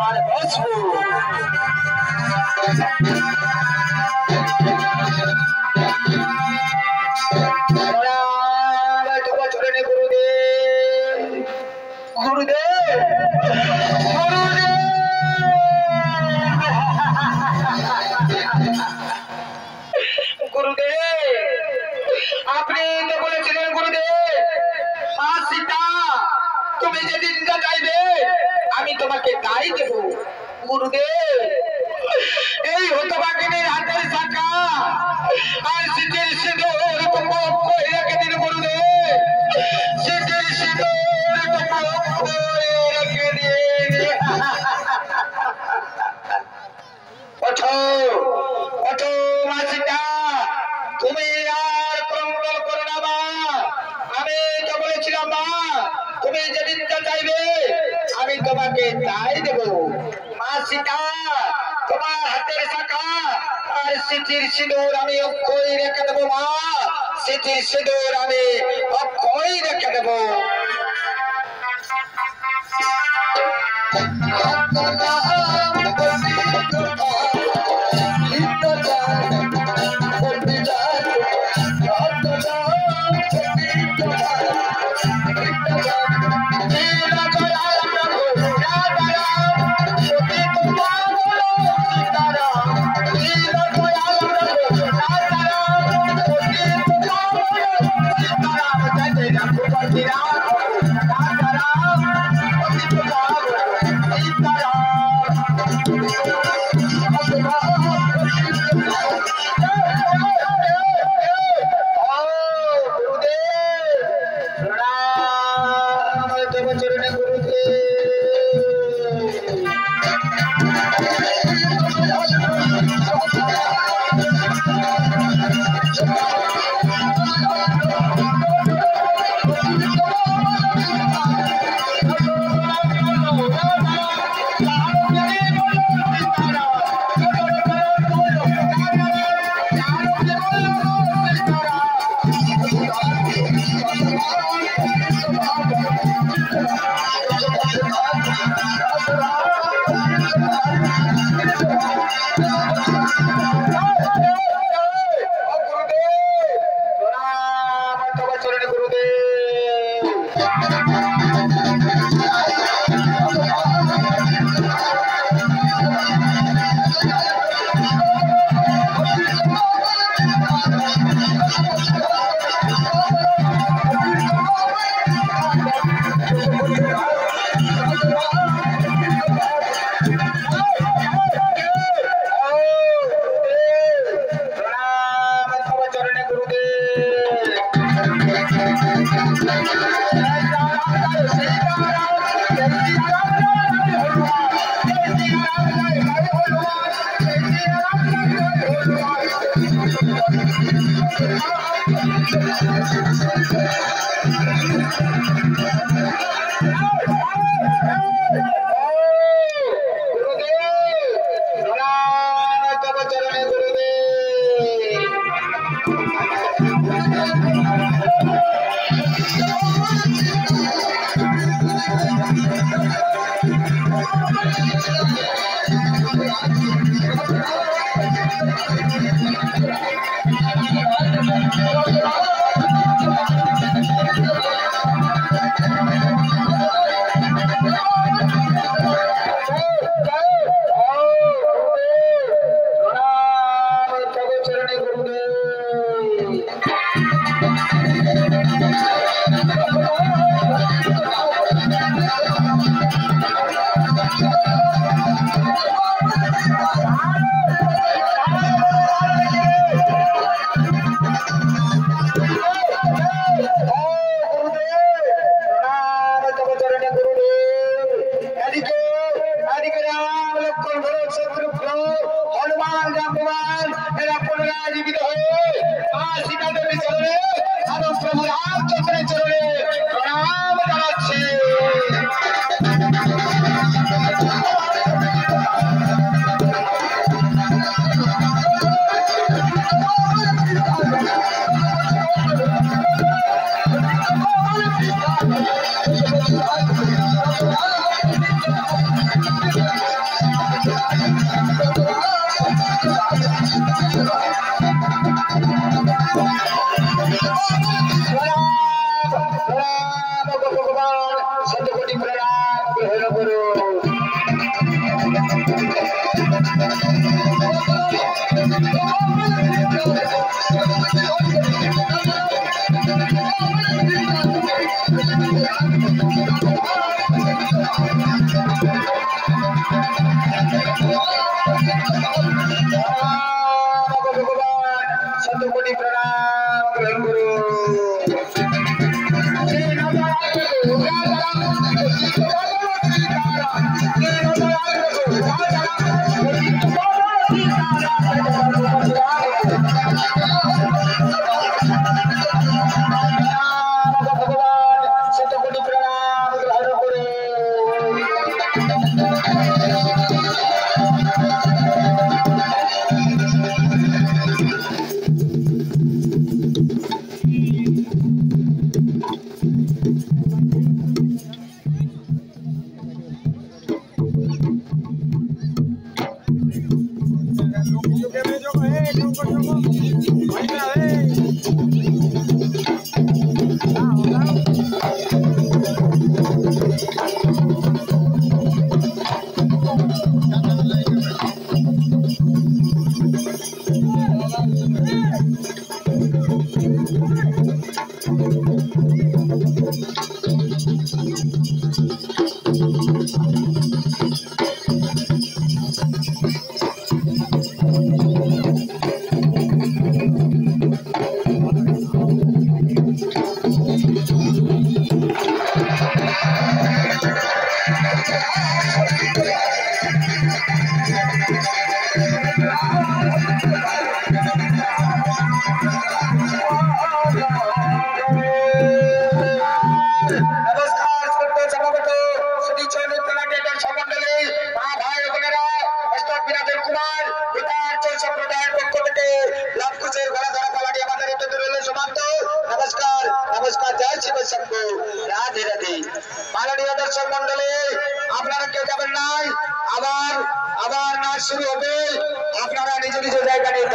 আর বসবো। আপনি তো বলেছিলেন গুরুদেব, মা সীতা তুমি যেদিন যা চাইবে আমি তোমাকে তাই দেব। গুরুদেব, এই হতভাগিনীর হাতের শাখা আর শীতের সিঁদুর রেখে দিন গুরুদেব, শীতের সিঁদুর রেখে দিন। ওঠো ওঠো মা সীতা, তুমি আর কলঙ্কল করো না মা। আমি তো বলেছিলাম মা তুমি যেদিন যা চাইবে আমি তোমাকে তাই দেব। মা সীতা, তোমার হাতের শাখা আর সিঁথির সিঁদুর আমি অক্ষয় রেখে দেবো মা, সিঁথির সিঁদুর আমি অক্ষয় রেখে দেবো। शतकोटी प्रणाम गुरु शतकोटी प्रणाम गुरु नमस्कार जय शिव शंभु राधे राधे माननीय दर्शक मंडली আপনারা কেউ যাবেন নাই আবার নাচ শুরু হবে আপনারা নিজ নিজ জায়গা নিয়ে